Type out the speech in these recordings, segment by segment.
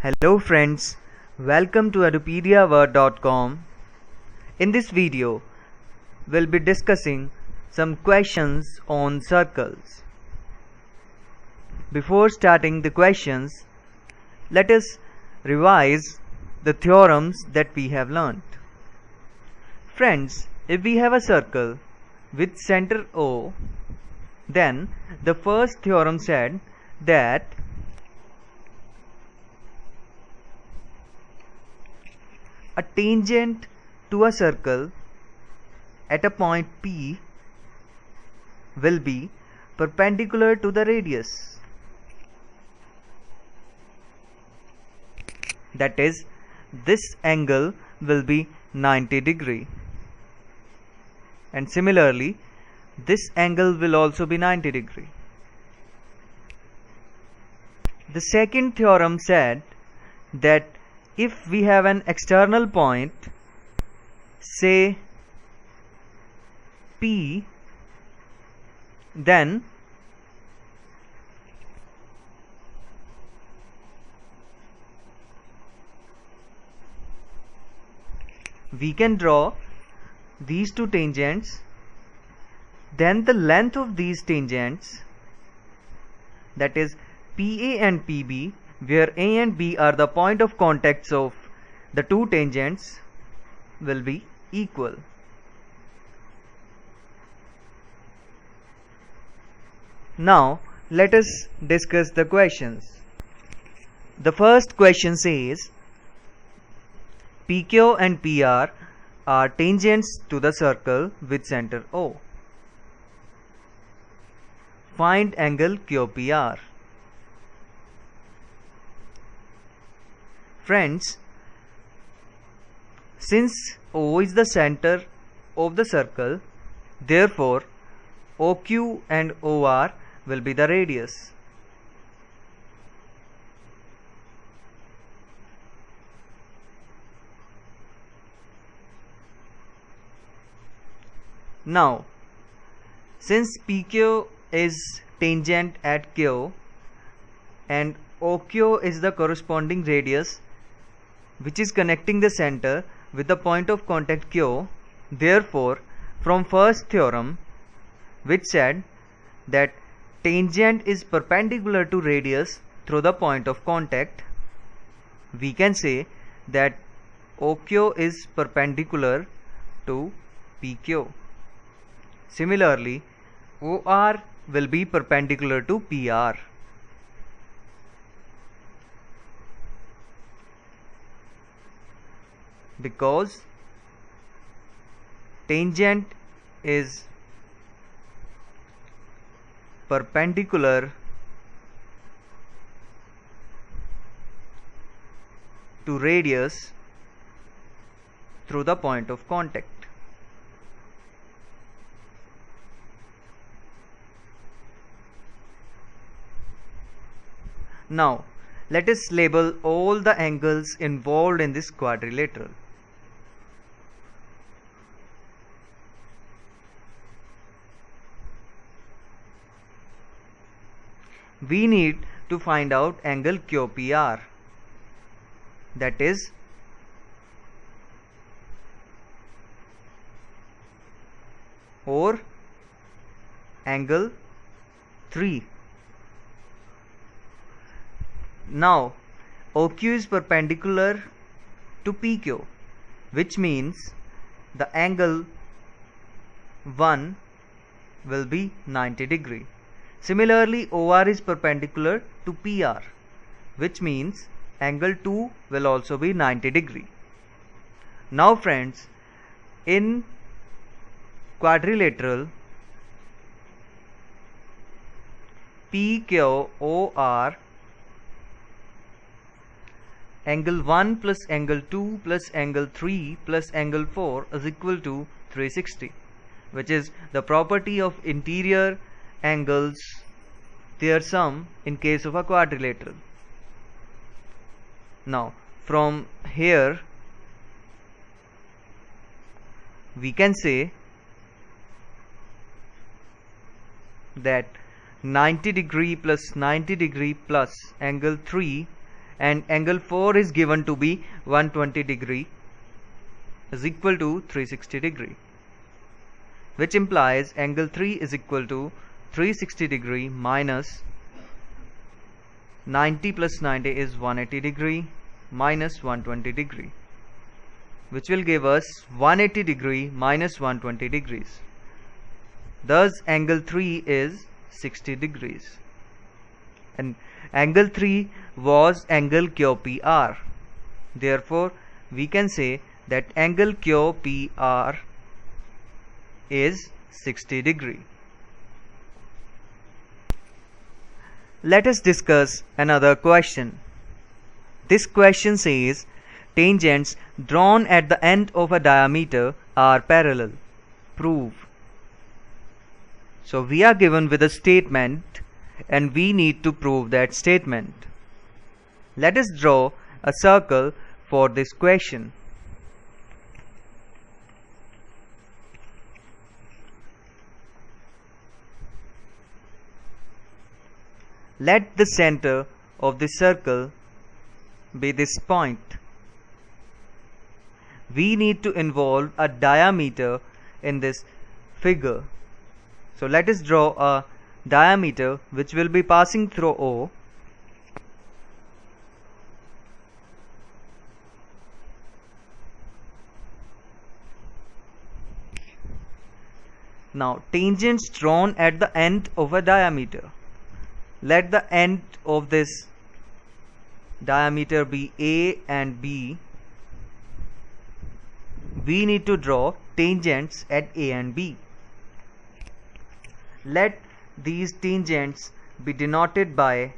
Hello friends, welcome to edupediaword.com. In this video, we'll be discussing some questions on circles. Before starting the questions, let us revise the theorems that we have learnt. Friends, if we have a circle with center O, then the first theorem said that a tangent to a circle at a point P will be perpendicular to the radius. That is, this angle will be 90 degree. And similarly, this angle will also be 90 degree. The second theorem said that if we have an external point, say P, then we can draw these two tangents, then the length of these tangents, that is PA and PB, where A and B are the point of contacts of the two tangents, will be equal. Now let us discuss the questions. The first question says PQ and PR are tangents to the circle with center O. Find angle QPR. Friends, since O is the center of the circle, therefore OQ and OR will be the radius. Now, since PQ is tangent at Q and OQ is the corresponding radius which is connecting the center with the point of contact Q, therefore from first theorem, which said that tangent is perpendicular to radius through the point of contact, we can say that OQ is perpendicular to PQ. Similarly, OR will be perpendicular to PR. Because tangent is perpendicular to radius through the point of contact. Now, let us label all the angles involved in this quadrilateral. We need to find out angle QPR, that is or angle 3. Now OQ is perpendicular to PQ, which means the angle 1 will be 90 degree. Similarly, OR is perpendicular to PR, which means angle 2 will also be 90 degree. Now friends, in quadrilateral PQOR, angle 1 plus angle 2 plus angle 3 plus angle 4 is equal to 360, which is the property of interior angles, their sum in case of a quadrilateral. Now from here we can say that 90 degree plus 90 degree plus angle 3 and angle 4 is given to be 120 degree is equal to 360 degree, which implies angle 3 is equal to 360 degree minus 90 plus 90 is 180 degree minus 120 degree, which will give us 180 degree minus 120 degrees. Thus angle 3 is 60 degrees, and angle 3 was angle QPR. Therefore we can say that angle QPR is 60 degree. Let us discuss another question. This question says tangents drawn at the end of a diameter are parallel. Prove. So we are given with a statement and we need to prove that statement. Let us draw a circle for this question. Let the center of the circle be this point. We need to involve a diameter in this figure. So let us draw a diameter which will be passing through O. Now tangents drawn at the end of a diameter. Let the end of this diameter be A and B. We need to draw tangents at A and B. Let these tangents be denoted by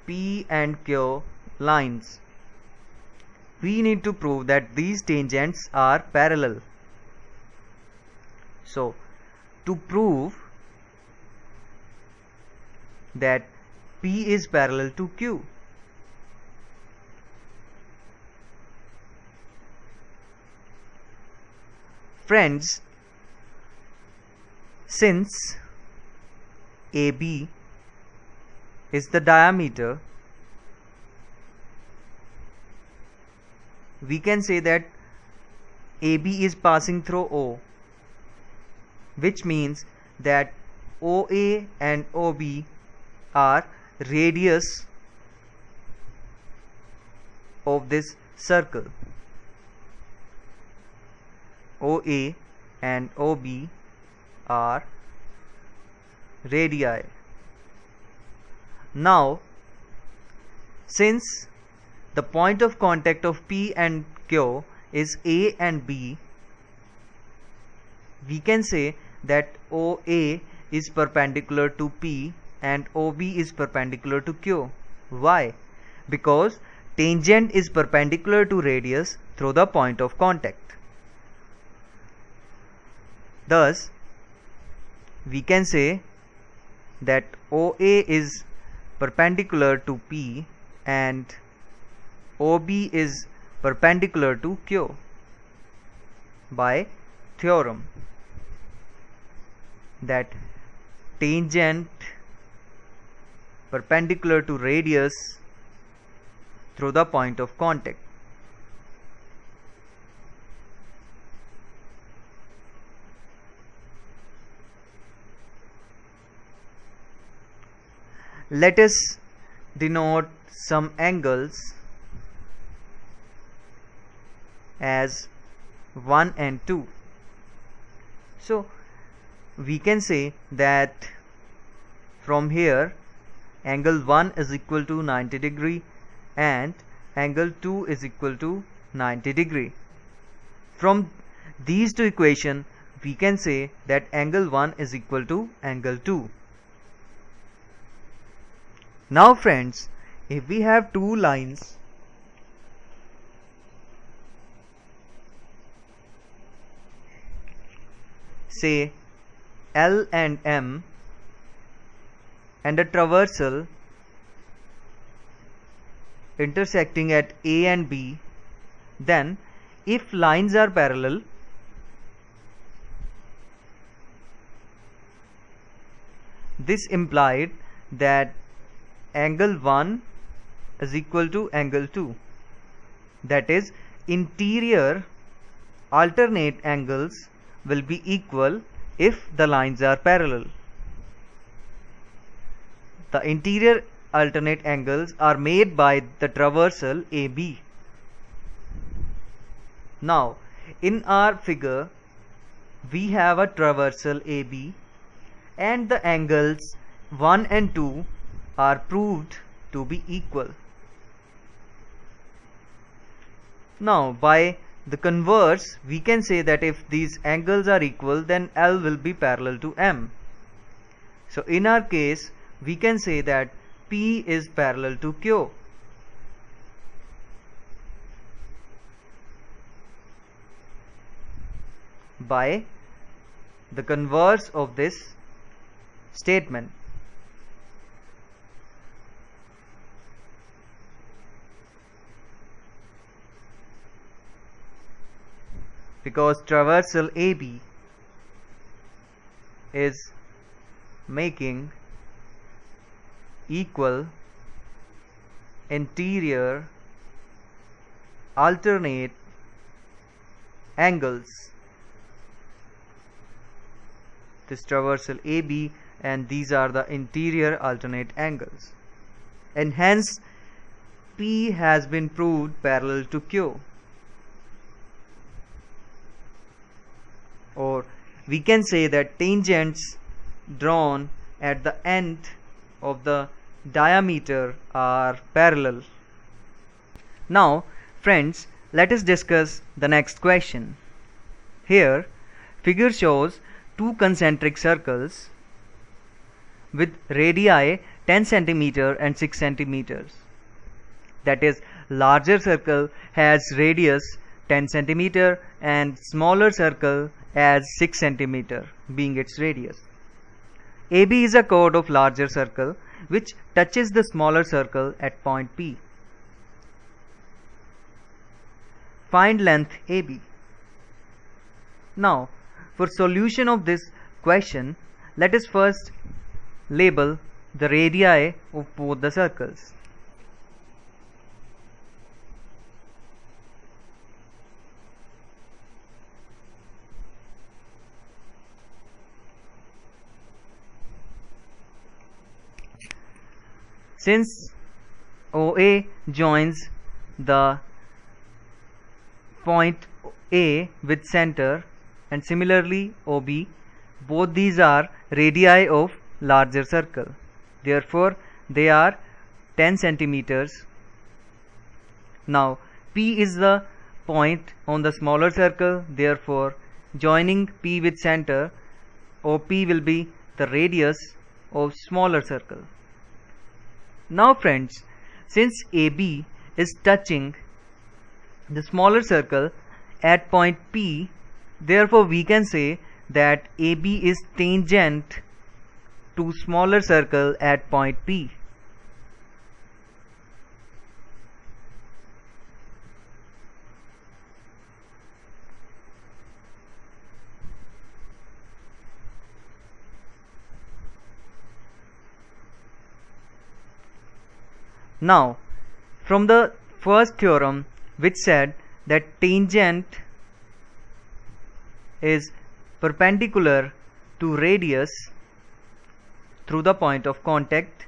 P and Q lines. We need to prove that these tangents are parallel. So to prove that P is parallel to Q, friends, since AB is the diameter, we can say that AB is passing through O, which means that OA and OB are radius of this circle. OA and OB are radii. Now, since the point of contact of P and Q is A and B, we can say that OA is perpendicular to P and OB is perpendicular to Q. Why? Because tangent is perpendicular to radius through the point of contact. Thus, we can say that OA is perpendicular to P and OB is perpendicular to Q by theorem that tangent perpendicular to radius through the point of contact. Let us denote some angles as 1 and 2. So we can say that from here angle 1 is equal to 90 degree and angle 2 is equal to 90 degree. From these two equations we can say that angle 1 is equal to angle 2. Now friends, if we have two lines say L and M and a traversal intersecting at A and B, then if lines are parallel, this implied that angle 1 is equal to angle 2. That is, interior alternate angles will be equal if the lines are parallel. The interior alternate angles are made by the traversal AB. Now, in our figure, we have a traversal AB and the angles 1 and 2 are proved to be equal. Now, by the converse, we can say that if these angles are equal, then L will be parallel to M. So, in our case, we can say that P is parallel to Q. By the converse of this statement. Because traversal AB is making equal interior alternate angles. This traversal AB and these are the interior alternate angles, and hence P has been proved parallel to Q. Or we can say that tangents drawn at the end of the diameter are parallel. Now, friends, let us discuss the next question. Here, figure shows two concentric circles with radii 10 cm and 6 cm. That is, larger circle has radius 10 cm and smaller circle as 6 cm being its radius. AB is a chord of larger circle which touches the smaller circle at point P. Find length AB. Now, for solution of this question, let us first label the radii of both the circles. Since OA joins the point A with center, and similarly OB, both these are radii of larger circle. Therefore, they are 10 centimeters. Now, P is the point on the smaller circle. Therefore, joining P with center, OP will be the radius of smaller circle. Now friends, since AB is touching the smaller circle at point P, therefore we can say that AB is tangent to smaller circle at point P. Now, from the first theorem which said that tangent is perpendicular to radius through the point of contact,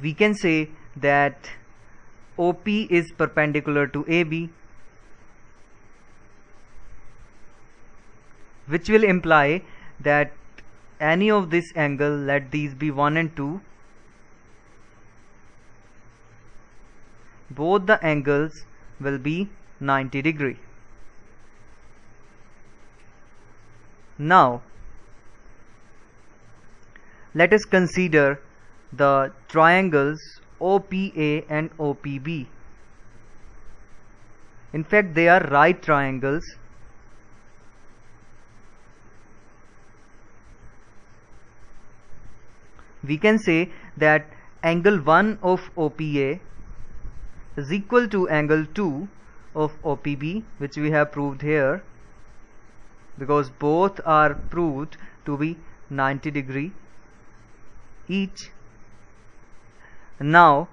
we can say that OP is perpendicular to AB, which will imply that any of this angle, let these be 1 and 2, both the angles will be 90 degree. Now, let us consider the triangles OPA and OPB. In fact, they are right triangles. We can say that angle 1 of OPA is equal to angle 2 of OPB, which we have proved here. because both are proved to be 90° each. Now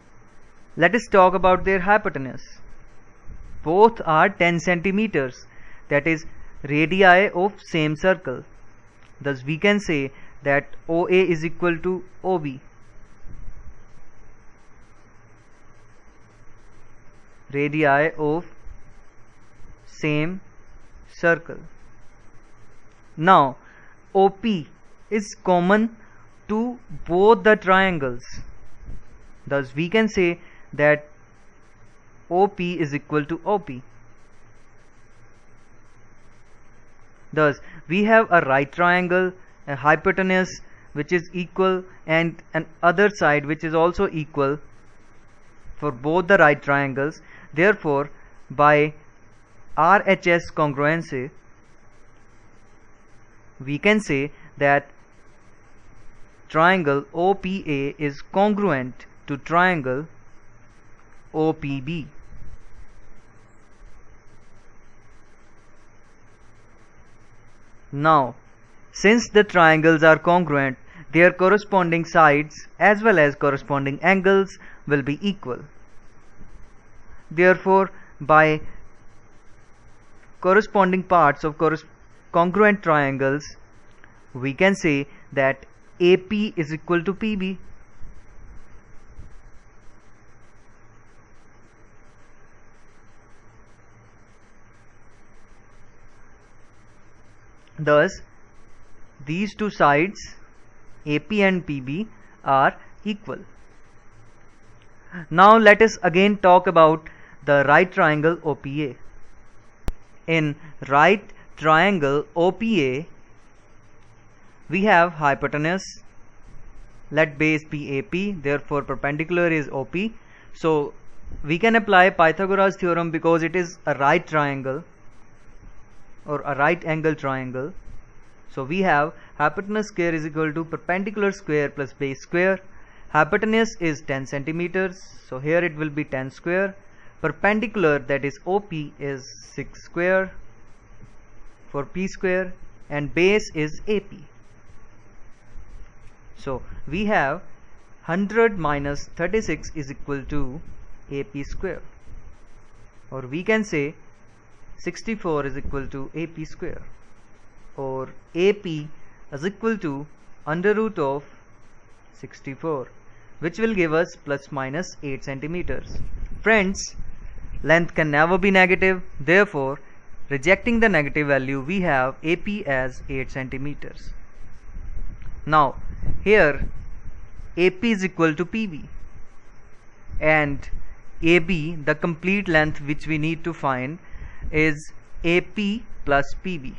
let us talk about their hypotenuse. Both are 10 centimeters, that is radii of same circle. Thus we can say that OA is equal to OB. Radii of same circle. Now OP is common to both the triangles. Thus we can say that OP is equal to OP. Thus we have a right triangle, a hypotenuse which is equal, and an other side which is also equal for both the right triangles. Therefore by RHS congruency we can say that triangle OPA is congruent to triangle OPB. Now, since the triangles are congruent, their corresponding sides as well as corresponding angles will be equal. Therefore, by corresponding parts of congruent triangles, we can say that AP is equal to PB. Thus, these two sides, AP and PB, are equal. Now let us again talk about the right triangle OPA. In right triangle OPA, we have hypotenuse. Let base be AP, therefore perpendicular is OP. So we can apply Pythagoras theorem because it is a right triangle or a right angle triangle. So we have hypotenuse square is equal to perpendicular square plus base square. Hypotenuse is 10 centimeters, so here it will be 10 square. Perpendicular, that is OP, is 6 square for P square, and base is AP. So we have 100 minus 36 is equal to AP square, or we can say 64 is equal to AP square, or AP is equal to under root of 64, which will give us plus minus 8 centimeters. Friends, length can never be negative, therefore rejecting the negative value we have AP as 8 centimeters. Now here AP is equal to PB, and AB, the complete length which we need to find, is AP plus PB.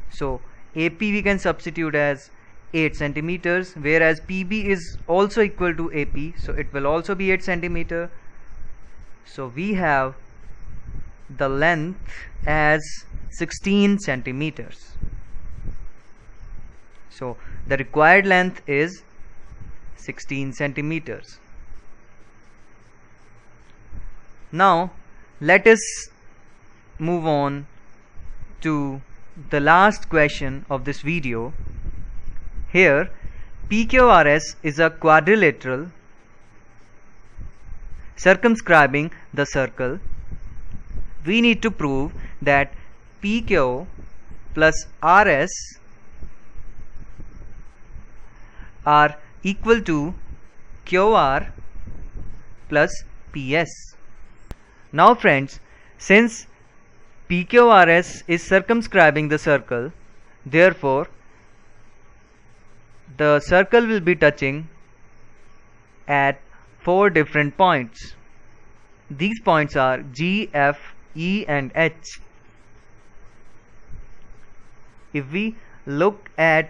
So AP we can substitute as 8 centimeters, whereas PB is also equal to AP, so it will also be 8 centimeter. So we have the length as 16 centimeters. So the required length is 16 centimeters. Now let us move on to the last question of this video. Here PQRS is a quadrilateral circumscribing the circle. We need to prove that PQ plus RS are equal to QR plus PS. Now friends, since PQRS is circumscribing the circle, therefore the circle will be touching at 4 different points. These points are G, F, E and H. If we look at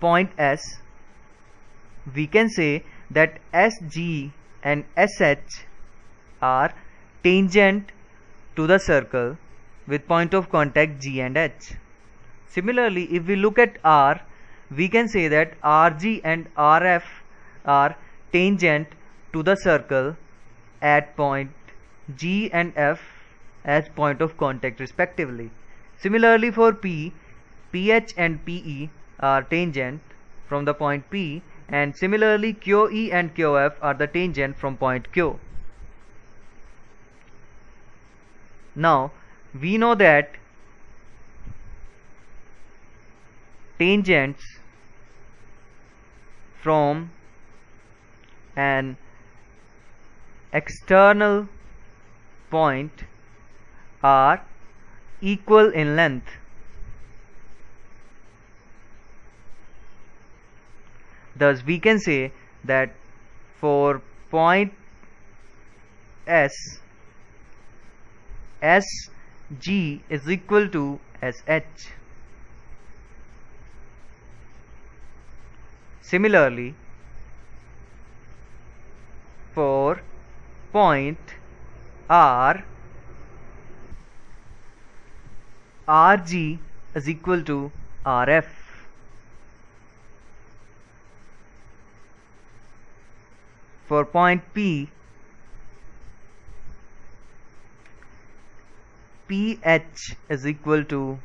point S, we can say that SG and SH are tangent to the circle with point of contact G and H. Similarly, if we look at R, we can say that RG and RF are tangent to the circle at point G and F as point of contact respectively. Similarly for P, PH and PE are tangent from the point P, and similarly QE and QF are the tangent from point Q. Now we know that tangents from an external point are equal in length. Thus we can say that for point S, SG is equal to SH. Similarly, for point R, RG is equal to RF. For point P, PH is equal to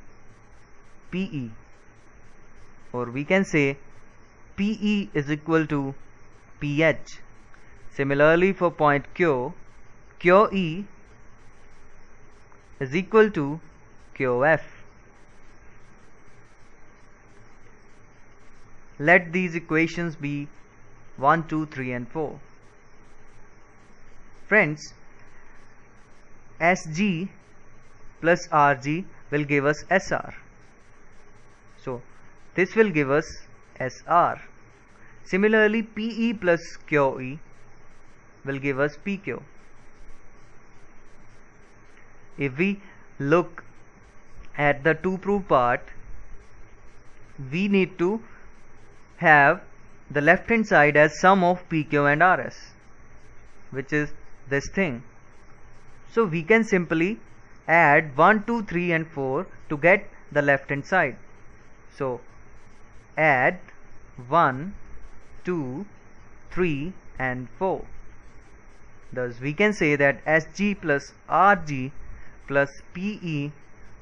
PE, or we can say PE is equal to PH. Similarly for point Q, QE is equal to QF. Let these equations be 1, 2, 3 and 4. Friends, SG plus RG will give us SR. So this will give us SR. Similarly, PE plus QE will give us PQ. If we look at the to prove part, we need to have the left hand side as sum of PQ and RS, which is this thing. So we can simply add 1, 2, 3 and 4 to get the left hand side. So add 1, 2, 3 and 4. Thus we can say that SG plus RG plus PE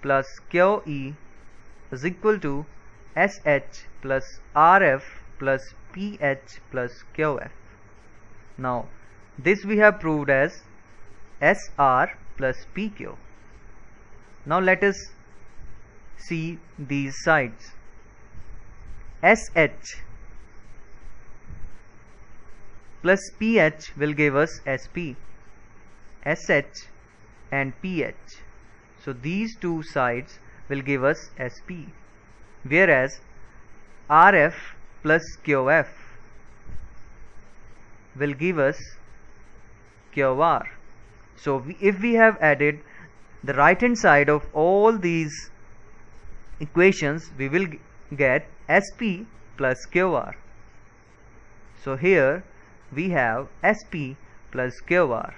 plus QE is equal to SH plus RF plus PH plus QF. Now this we have proved as SR plus PQ. Now let us see these sides. SH plus PH will give us SP, SH and PH. So these two sides will give us SP, whereas RF plus QF will give us QR. So if we have added the right hand side of all these equations, we will get SP plus QR. So here we have SP plus QR.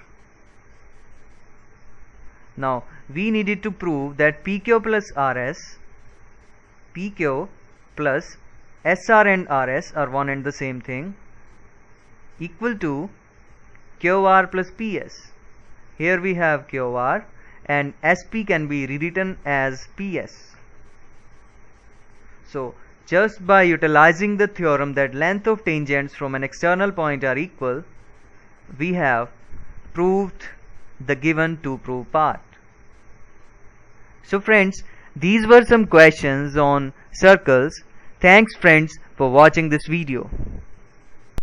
Now we needed to prove that PQ plus RS, PQ plus SR and RS are one and the same thing, equal to QR plus PS. Here we have QR and SP can be rewritten as PS. So just by utilizing the theorem that length of tangents from an external point are equal, we have proved the given to prove part. So friends, these were some questions on circles. Thanks friends for watching this video.